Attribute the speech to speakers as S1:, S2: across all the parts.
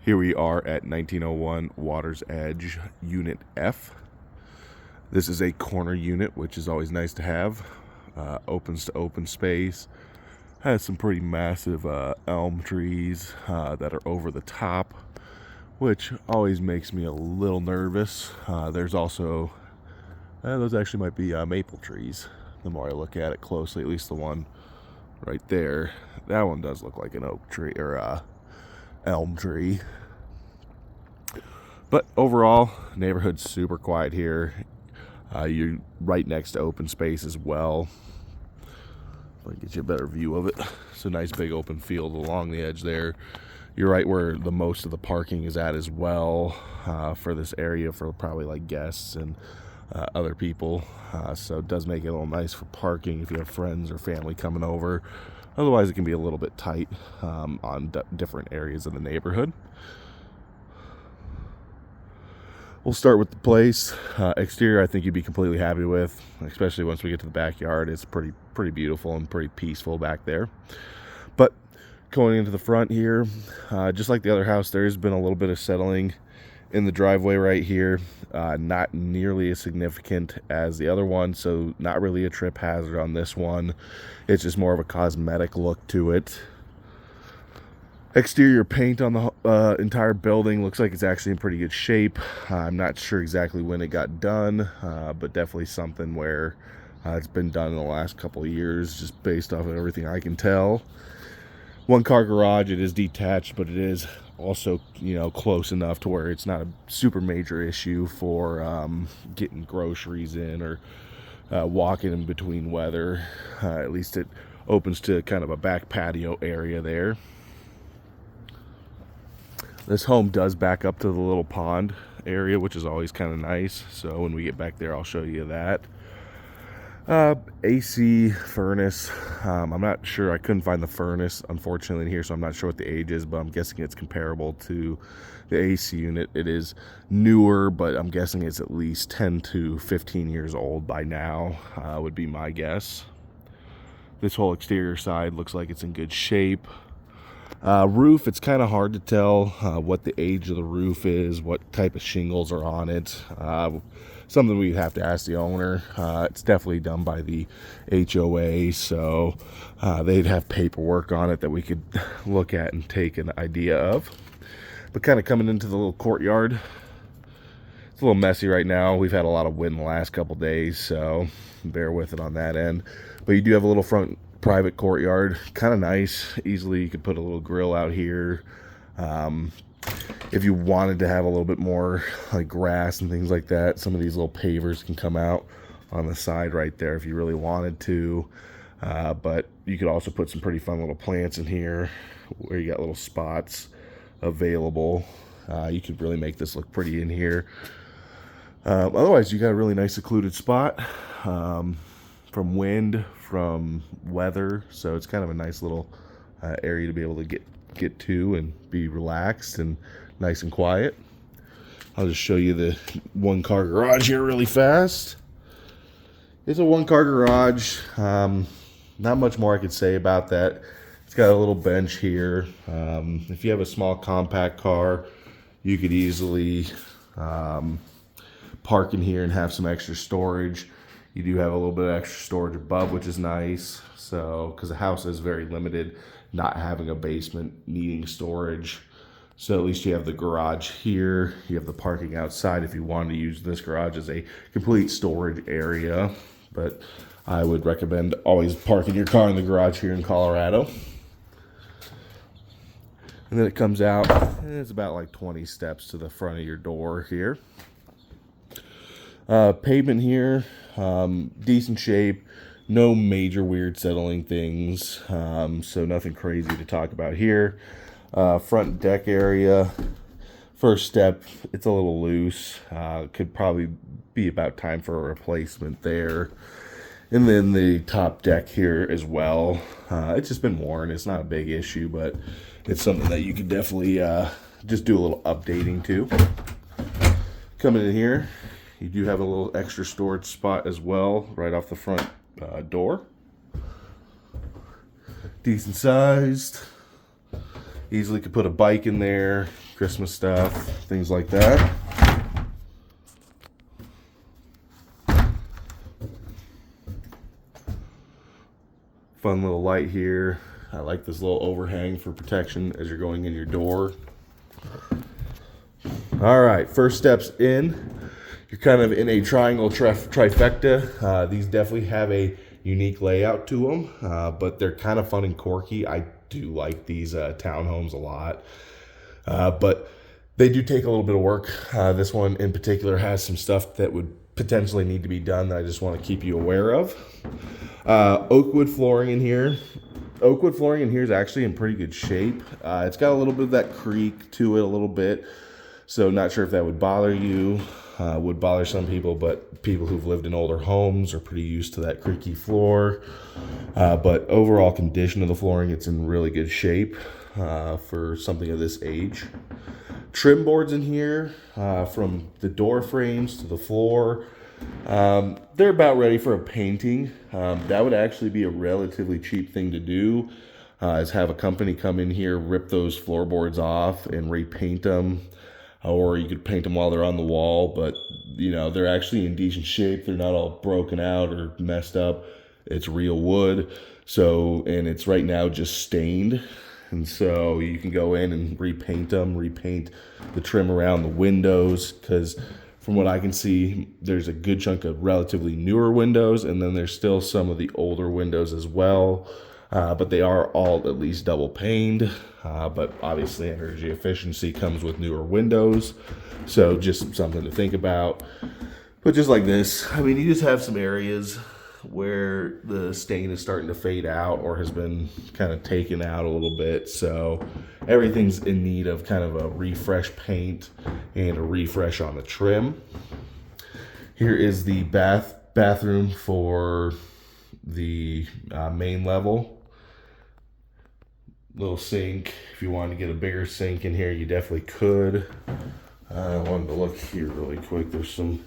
S1: Here we are at 1901 Water's Edge, Unit F. This is a corner unit, which is always nice to have. Opens to open space. Has some pretty massive elm trees that are over the top, which always makes me a little nervous. There's also, those actually might be maple trees. The more I look at it closely, at least the one right there, that one does look like an oak tree or elm tree. But overall, neighborhood's super quiet here. You're right next to open space as well. Let me get you a better view of it. It's a nice big open field along the edge there. You're right where the most of the parking is at as well for this area, for probably like guests and other people. So it does make it a little nice for parking if you have friends or family coming over. Otherwise, it can be a little bit tight on different areas of the neighborhood. We'll start with the place. Exterior, I think you'd be completely happy with, especially once we get to the backyard. It's pretty beautiful and pretty peaceful back there. But going into the front here, just like the other house, there's been a little bit of settling in the driveway right here. Not nearly as significant as the other one, so not really a trip hazard on this one. It's just more of a cosmetic look to it. Exterior paint on the entire building looks like it's actually in pretty good shape. I'm not sure exactly when it got done, but definitely something where it's been done in the last couple of years, just based off of everything I can tell. One car garage, it is detached, but it is also, close enough to where it's not a super major issue for getting groceries in or walking in between weather. At least it opens to kind of a back patio area there. This home does back up to the little pond area, which is always kind of nice. So when we get back there, I'll show you that. AC furnace. I'm not sure. I couldn't find the furnace, unfortunately, in here, so I'm not sure what the age is, but I'm guessing it's comparable to the AC unit. It is newer, but I'm guessing it's at least 10 to 15 years old by now, would be my guess. This whole exterior side looks like it's in good shape. Roof, it's kind of hard to tell what the age of the roof is, what type of shingles are on it. Something we'd have to ask the owner. It's definitely done by the HOA, so they'd have paperwork on it that we could look at and take an idea of. But kind of coming into the little courtyard, it's a little messy right now. We've had a lot of wind the last couple days, so bear with it on that end. But you do have a little front private courtyard, kind of nice. Easily you could put a little grill out here. If you wanted to have a little bit more like grass and things like that, some of these little pavers can come out on the side right there if you really wanted to. But you could also put some pretty fun little plants in here where you got little spots available. You could really make this look pretty in here. Otherwise, you got a really nice secluded spot from wind, from weather, so it's kind of a nice little area to be able to get to and be relaxed and nice and quiet. I'll just show you the one car garage here really fast. It's a one car garage. Not much more I could say about that. It's got a little bench here. If you have a small compact car, you could easily park in here and have some extra storage. You do have a little bit of extra storage above, which is nice. So, because the house is very limited, not having a basement, needing storage. So at least you have the garage here. You have the parking outside if you wanted to use this garage as a complete storage area. But I would recommend always parking your car in the garage here in Colorado. And then it comes out, and it's about like 20 steps to the front of your door here. Pavement here, decent shape, no major weird settling things, so nothing crazy to talk about here. Front deck area, first step, it's a little loose, could probably be about time for a replacement there. And then the top deck here as well, it's just been worn. It's not a big issue, but it's something that you could definitely just do a little updating to. Coming in here, you do have a little extra storage spot as well, right off the front door. Decent sized. Easily could put a bike in there, Christmas stuff, things like that. Fun little light here. I like this little overhang for protection as you're going in your door. All right, first steps in. You're kind of in a triangle trifecta. These definitely have a unique layout to them, but they're kind of fun and quirky. I do like these townhomes a lot, but they do take a little bit of work. This one in particular has some stuff that would potentially need to be done that I just want to keep you aware of. Oak wood flooring in here. Oak wood flooring in here is actually in pretty good shape. It's got a little bit of that creak to it a little bit, so not sure if that would bother you. Would bother some people, but people who've lived in older homes are pretty used to that creaky floor. But overall condition of the flooring, it's in really good shape for something of this age. Trim boards in here, from the door frames to the floor, they're about ready for a painting. That would actually be a relatively cheap thing to do, is have a company come in here, rip those floorboards off and repaint them. Or you could paint them while they're on the wall, but you know, they're actually in decent shape. They're not all broken out or messed up. It's real wood. So, and it's right now just stained. And so you can go in and repaint them, repaint the trim around the windows, because from what I can see, there's a good chunk of relatively newer windows, and then there's still some of the older windows as well. But they are all at least double paned. But obviously energy efficiency comes with newer windows. So just something to think about. But just like this, I mean, you just have some areas where the stain is starting to fade out or has been kind of taken out a little bit. So everything's in need of kind of a refresh paint and a refresh on the trim. Here is the bathroom for the main level. Little sink. If you wanted to get a bigger sink in here, you definitely could. I wanted to look here really quick. There's some.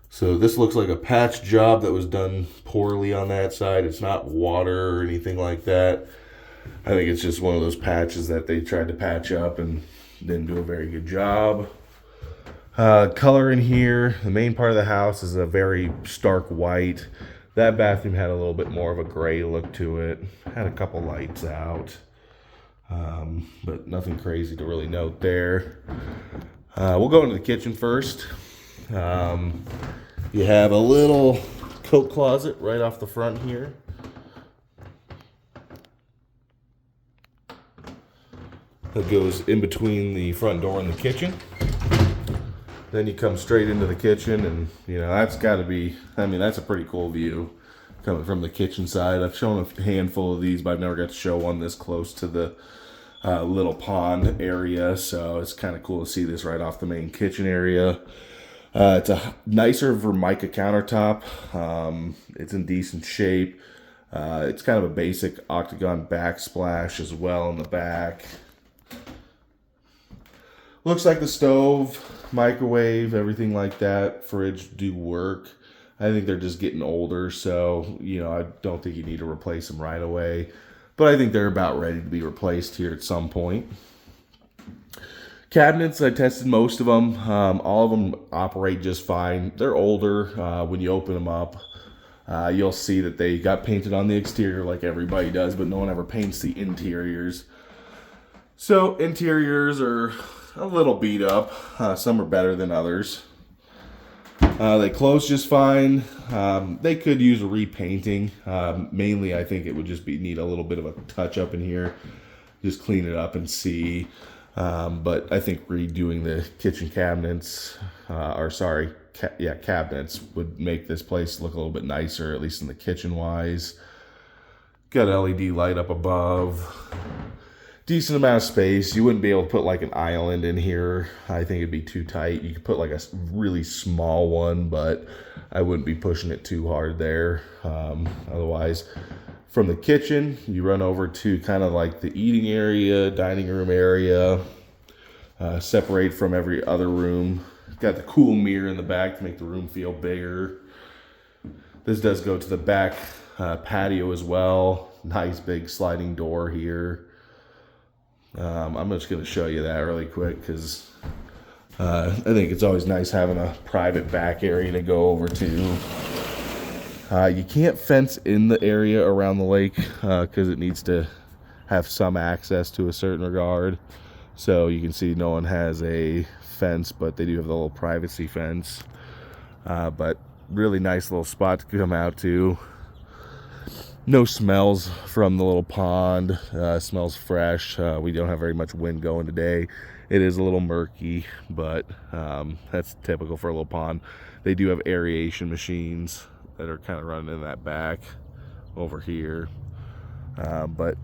S1: So this looks like a patch job that was done poorly on that side. It's not water or anything like that. I think it's just one of those patches that they tried to patch up and didn't do a very good job. Color in here. The main part of the house is a very stark white. That bathroom had a little bit more of a gray look to it. Had a couple lights out, but nothing crazy to really note there. We'll go into the kitchen first. You have a little coat closet right off the front here. That goes in between the front door and the kitchen. Then you come straight into the kitchen, and you know, that's got to be, I mean, that's a pretty cool view coming from the kitchen side. I've shown a handful of these, but I've never got to show one this close to the little pond area. So it's kind of cool to see this right off the main kitchen area. It's a nicer Formica countertop. It's in decent shape. It's kind of a basic octagon backsplash as well in the back. Looks like the stove, microwave, everything like that, fridge do work. I think they're just getting older, so you know, I don't think you need to replace them right away. But I think they're about ready to be replaced here at some point. Cabinets, I tested most of them. All of them operate just fine. They're older. When you open them up, you'll see that they got painted on the exterior like everybody does, but no one ever paints the interiors. So interiors are a little beat up. Some are better than others. They close just fine. They could use a repainting. Mainly, I think it would just need a little bit of a touch up in here. Just clean it up and see. But I think redoing the kitchen cabinets, cabinets would make this place look a little bit nicer, at least in the kitchen wise. Got an LED light up above. Decent amount of space. You wouldn't be able to put like an island in here. I think it'd be too tight. You could put like a really small one, but I wouldn't be pushing it too hard there. Otherwise, from the kitchen, you run over to kind of like the eating area, dining room area, separate from every other room. Got the cool mirror in the back to make the room feel bigger. This does go to the back patio as well. Nice big sliding door here. I'm just going to show you that really quick because I think it's always nice having a private back area to go over to. You can't fence in the area around the lake because it needs to have some access to a certain regard. So you can see no one has a fence, but they do have the little privacy fence. But really nice little spot to come out to. No smells from the little pond. Smells fresh. We don't have very much wind going today. It is a little murky, but that's typical for a little pond. They do have aeration machines that are kind of running in that back over here. But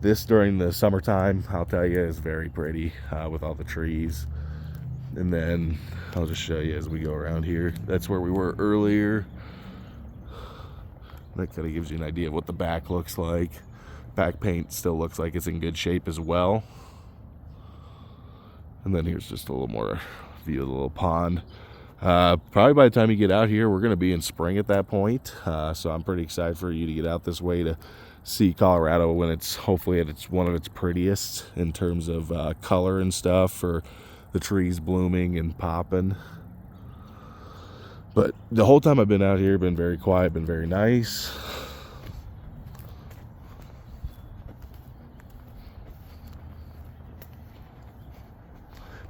S1: this during the summertime, I'll tell you, is very pretty with all the trees. And then I'll just show you as we go around here. That's where we were earlier. That kind of gives you an idea of what the back looks like. Back paint still looks like it's in good shape as well. And then here's just a little more view of the little pond. Probably by the time you get out here, we're going to be in spring at that point. So I'm pretty excited for you to get out this way to see Colorado when it's hopefully at one of its prettiest in terms of color and stuff, for the trees blooming and popping. But the whole time I've been out here, been very quiet, been very nice.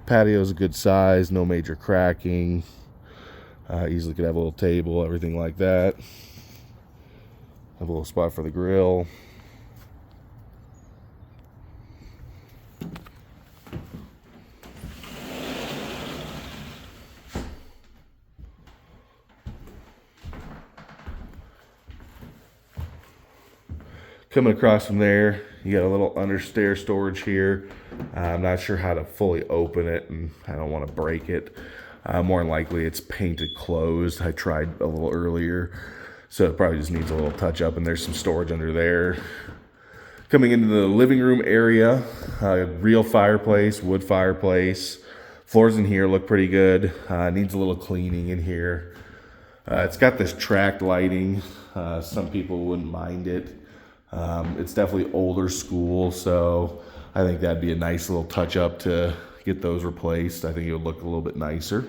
S1: Patio's a good size, no major cracking. Easily could have a little table, everything like that. Have a little spot for the grill. Coming across from there, you got a little understair storage here. I'm not sure how to fully open it, and I don't want to break it. More than likely it's painted closed. I tried a little earlier, so it probably just needs a little touch up, and there's some storage under there. Coming into the living room area, real fireplace, wood fireplace. Floors in here look pretty good. Needs a little cleaning in here. It's got this tracked lighting. Some people wouldn't mind it. It's definitely older school, so I think that'd be a nice little touch up to get those replaced. I think it would look a little bit nicer.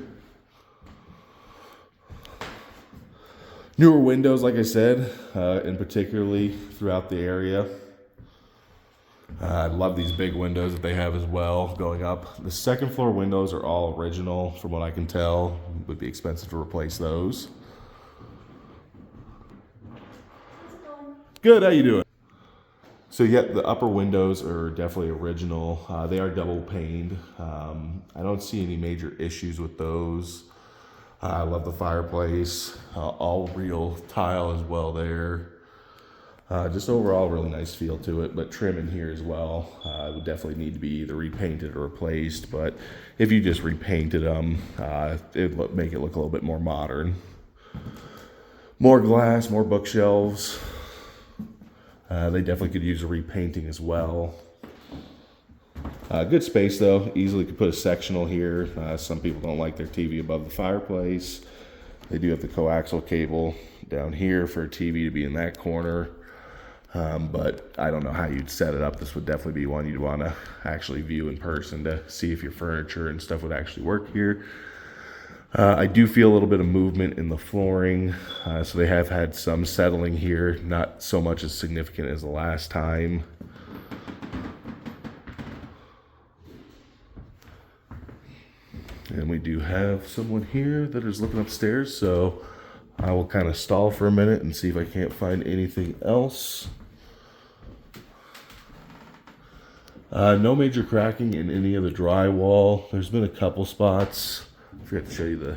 S1: Newer windows, like I said, and particularly throughout the area. I love these big windows that they have as well going up. The second floor windows are all original from what I can tell. It would be expensive to replace those. Good, how you doing? So yeah, the upper windows are definitely original. They are double paned. I don't see any major issues with those. I love the fireplace, all real tile as well there. Just overall really nice feel to it, but trim in here as well. It would definitely need to be either repainted or replaced, but if you just repainted them, it would make it look a little bit more modern. More glass, more bookshelves. They definitely could use a repainting as well. Good space though, easily could put a sectional here. Some people don't like their TV above the fireplace. They do have the coaxial cable down here for a TV to be in that corner. But I don't know how you'd set it up. This would definitely be one you'd want to actually view in person to see if your furniture and stuff would actually work here. I do feel a little bit of movement in the flooring, so they have had some settling here, not so much as significant as the last time. And we do have someone here that is looking upstairs, so I will kind of stall for a minute and see if I can't find anything else. No major cracking in any of the drywall. There's been a couple spots. I forgot to show you the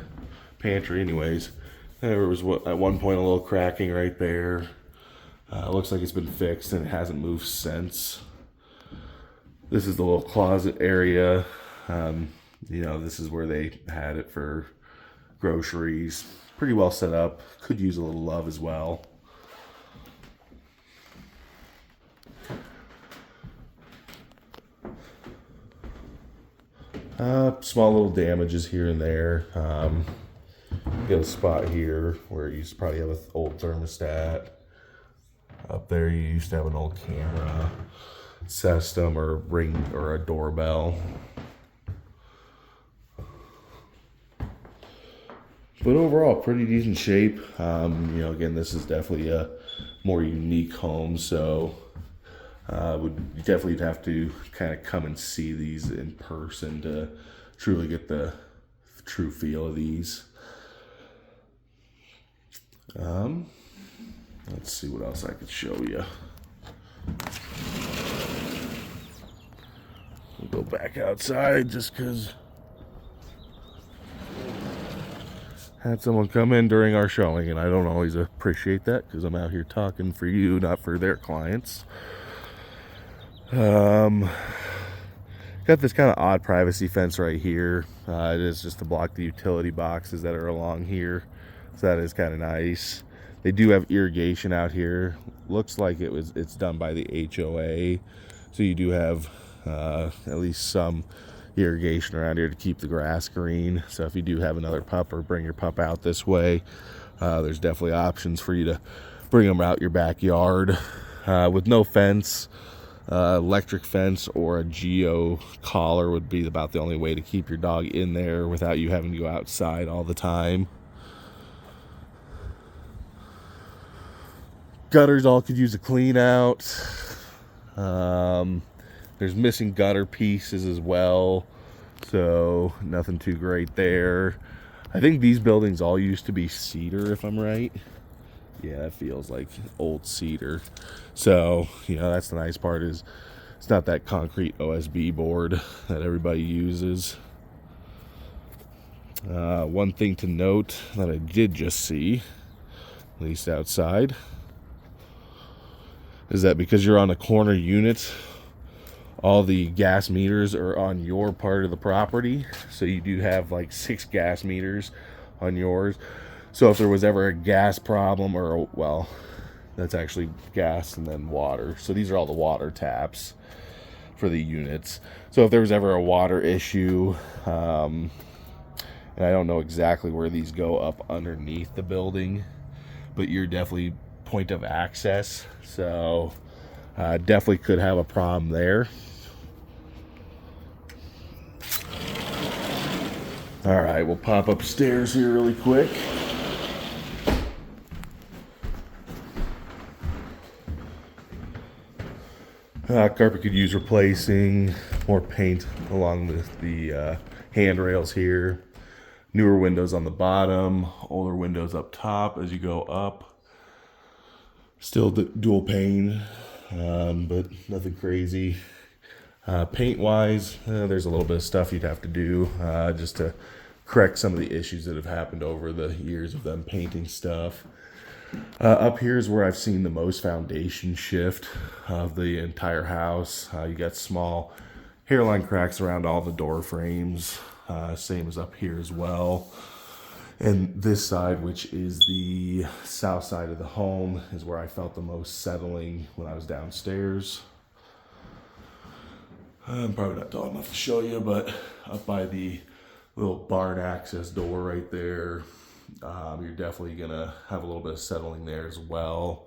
S1: pantry anyways. There was at one point a little cracking right there. Looks like it's been fixed and it hasn't moved since. This is the little closet area. This is where they had it for groceries. Pretty well set up. Could use a little love as well. Small little damages here and there. Got a spot here where you used to probably have an old thermostat. Up there you used to have an old camera. system or ring or a doorbell. But overall, pretty decent shape. Again, this is definitely a more unique home, so would definitely have to kind of come and see these in person to truly get the true feel of these. Let's see what else I could show you. We'll go back outside just because had someone come in during our showing, and I don't always appreciate that because I'm out here talking for you, not for their clients. Got this kind of odd privacy fence right here. It is just to block the utility boxes that are along here, so that is kind of nice. They do have irrigation out here. Looks like it's done by the HOA, so you do have at least some irrigation around here to keep the grass green. So if you do have another pup or bring your pup out this way, there's definitely options for you to bring them out your backyard with no fence. Electric fence or a geo collar would be about the only way to keep your dog in there without you having to go outside all the time. Gutters all could use a clean out. There's missing gutter pieces as well, so nothing too great there. I think these buildings all used to be cedar, if I'm right. Yeah, it feels like old cedar. So, that's the nice part, is it's not that concrete OSB board that everybody uses. One thing to note that I did just see, at least outside, is that because you're on a corner unit, all the gas meters are on your part of the property. So you do have like 6 gas meters on yours. So if there was ever a gas problem, or, well, that's actually gas and then water. So these are all the water taps for the units. So if there was ever a water issue, and I don't know exactly where these go up underneath the building, but you're definitely point of access. So definitely could have a problem there. All right, we'll pop upstairs here really quick. Carpet could use replacing, more paint along the handrails here. Newer windows on the bottom, older windows up top as you go up. Still dual pane, but nothing crazy. Paint wise, there's a little bit of stuff you'd have to do just to correct some of the issues that have happened over the years of them painting stuff. Up here is where I've seen the most foundation shift of the entire house. You got small hairline cracks around all the door frames, same as up here as well. And this side, which is the south side of the home, is where I felt the most settling when I was downstairs. I'm probably not tall enough to show you, but up by the little barn access door right there, you're definitely gonna have a little bit of settling there as well.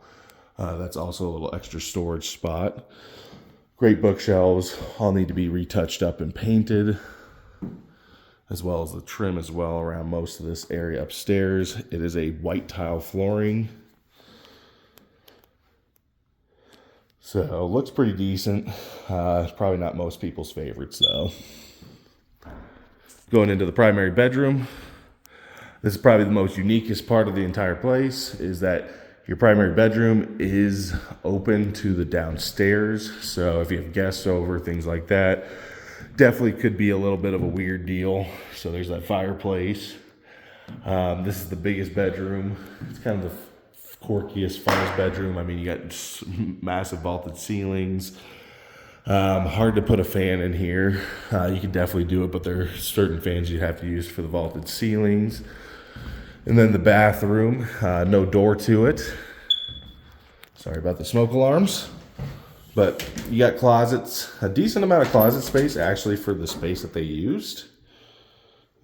S1: That's also a little extra storage spot. Great bookshelves, all need to be retouched up and painted, as well as the trim as well around most of this area upstairs. It is a white tile flooring. So looks pretty decent. Probably not most people's favorites though. Going into the primary bedroom. This is probably the most uniquest part of the entire place, is that your primary bedroom is open to the downstairs. So if you have guests over, things like that, definitely could be a little bit of a weird deal. So there's that fireplace. This is the biggest bedroom. It's kind of the quirkiest, funnest bedroom. I mean, you got massive vaulted ceilings. Hard to put a fan in here. You can definitely do it, but there are certain fans you have to use for the vaulted ceilings. And then the bathroom, no door to it. Sorry about the smoke alarms. But you got closets, a decent amount of closet space actually for the space that they used.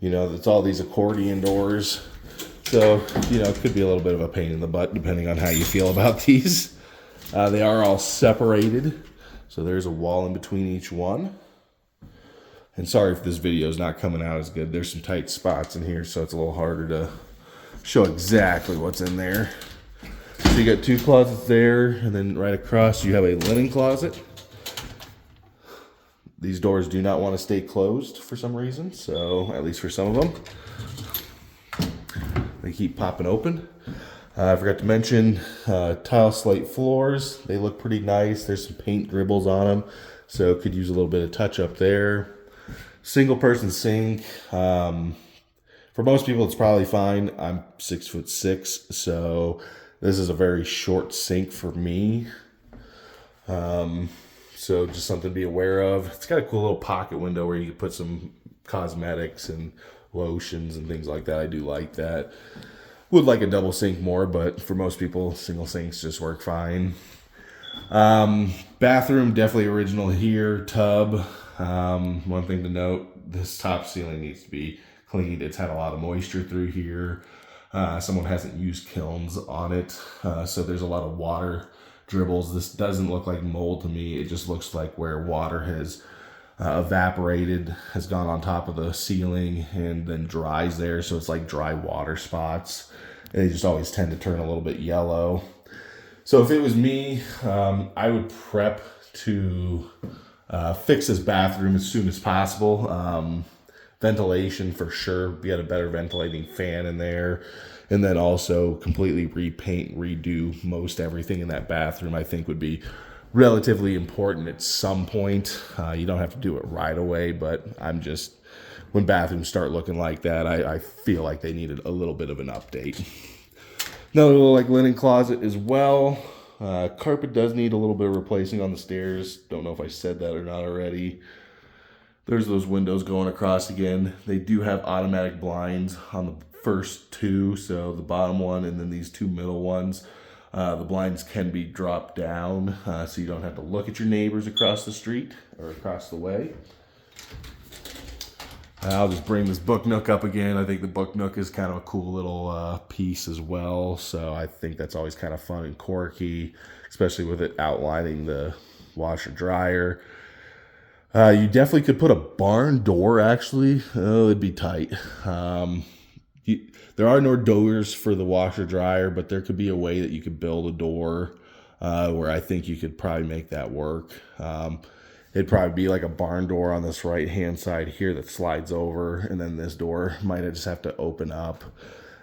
S1: It's all these accordion doors. So, it could be a little bit of a pain in the butt depending on how you feel about these. They are all separated. So there's a wall in between each one. And sorry if this video is not coming out as good. There's some tight spots in here, so it's a little harder to show exactly what's in there. So you got 2 closets there, and then right across you have a linen closet. These doors do not want to stay closed for some reason, so at least for some of them. They keep popping open. I forgot to mention tile slate floors. They look pretty nice. There's some paint dribbles on them, so could use a little bit of touch up there. Single person sink. For most people, it's probably fine. I'm 6'6", so this is a very short sink for me. So just something to be aware of. It's got a cool little pocket window where you can put some cosmetics and lotions and things like that. I do like that. Would like a double sink more, but for most people, single sinks just work fine. Bathroom, definitely original here. Tub. One thing to note, this top ceiling needs to be cleaned. It's had a lot of moisture through here. Someone hasn't used kilns on it, so there's a lot of water dribbles. This doesn't look like mold to me. It just looks like where water has evaporated, has gone on top of the ceiling and then dries there. So it's like dry water spots. And they just always tend to turn a little bit yellow. So if it was me, I would prep to fix this bathroom as soon as possible. Ventilation for sure. Get a better ventilating fan in there. And then also completely repaint, redo most everything in that bathroom, I think would be relatively important at some point. You don't have to do it right away, but when bathrooms start looking like that, I feel like they needed a little bit of an update. Another little linen closet as well. Carpet does need a little bit of replacing on the stairs. Don't know if I said that or not already. There's those windows going across again. They do have automatic blinds on the first 2, so the bottom one and then these 2 middle ones. The blinds can be dropped down, so you don't have to look at your neighbors across the street or across the way. I'll just bring this book nook up again. I think the book nook is kind of a cool little piece as well, so I think that's always kind of fun and quirky, especially with it outlining the washer dryer. You definitely could put a barn door, actually. Oh, it'd be tight. There are no doors for the washer dryer, but there could be a way that you could build a door where I think you could probably make that work. It'd probably be like a barn door on this right hand side here that slides over, and then this door might just have to open up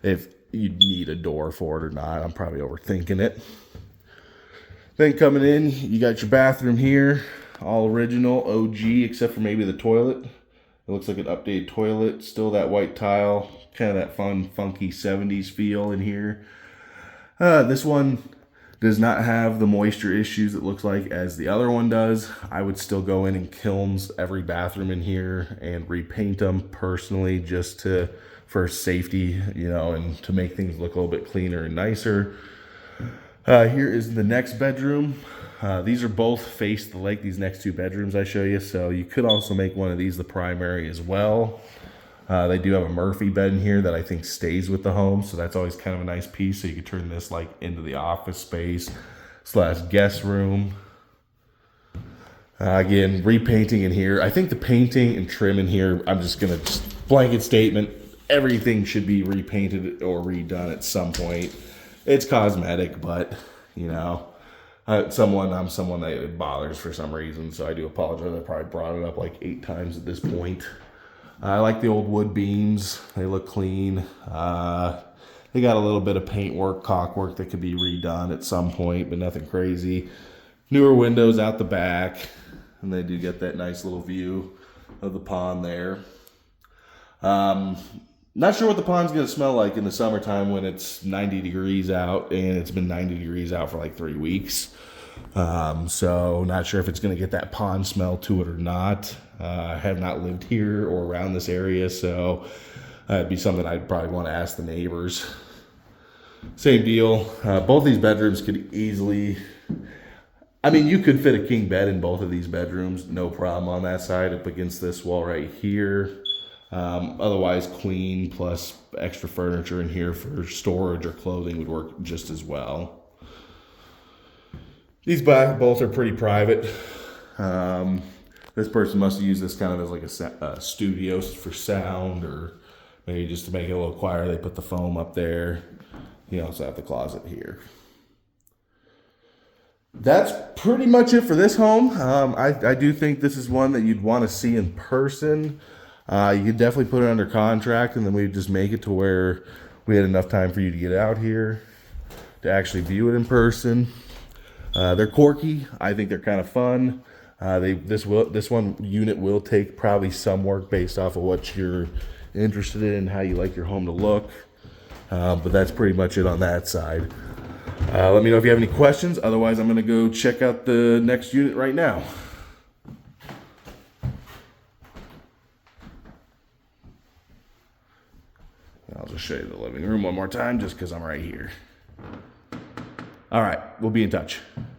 S1: if you need a door for it or not. I'm probably overthinking it. Then coming in, you got your bathroom here, all original, OG, except for maybe the toilet. It looks like an updated toilet, still that white tile, kind of that fun, funky 70s feel in here. This one does not have the moisture issues it looks like as the other one does. I would still go in and kilns every bathroom in here and repaint them personally just for safety, and to make things look a little bit cleaner and nicer. Here is the next bedroom. These are both face the lake, these next 2 bedrooms I show you. So you could also make one of these the primary as well. They do have a Murphy bed in here that I think stays with the home. So that's always kind of a nice piece. So you could turn this into the office space / guest room. Again, repainting in here. I think the painting and trim in here, I'm just going to blanket statement. Everything should be repainted or redone at some point. It's cosmetic, but I'm someone that it bothers for some reason, so I do apologize. I probably brought it up like 8 times at this point. I like the old wood beams. They look clean. They got a little bit of paint work, caulk work that could be redone at some point, but nothing crazy. Newer windows out the back, and they do get that nice little view of the pond there. Not sure what the pond's going to smell like in the summertime when it's 90 degrees out, and it's been 90 degrees out for like 3 weeks. So not sure if it's going to get that pond smell to it or not. I have not lived here or around this area, so it'd be something I'd probably want to ask the neighbors. Same deal. Both these bedrooms could easily, you could fit a king bed in both of these bedrooms, no problem on that side up against this wall right here. Otherwise, queen plus extra furniture in here for storage or clothing would work just as well. These both are pretty private. This person must have used this kind of as like a studio for sound, or maybe just to make it a little quieter. They put the foam up there. You also have the closet here. That's pretty much it for this home. I do think this is one that you'd want to see in person. You could definitely put it under contract, and then we'd just make it to where we had enough time for you to get out here to actually view it in person. They're quirky. I think they're kind of fun. This one unit will take probably some work based off of what you're interested in, how you like your home to look. But that's pretty much it on that side. Let me know if you have any questions. Otherwise, I'm going to go check out the next unit right now. I'll just show you the living room one more time just because I'm right here. All right, we'll be in touch.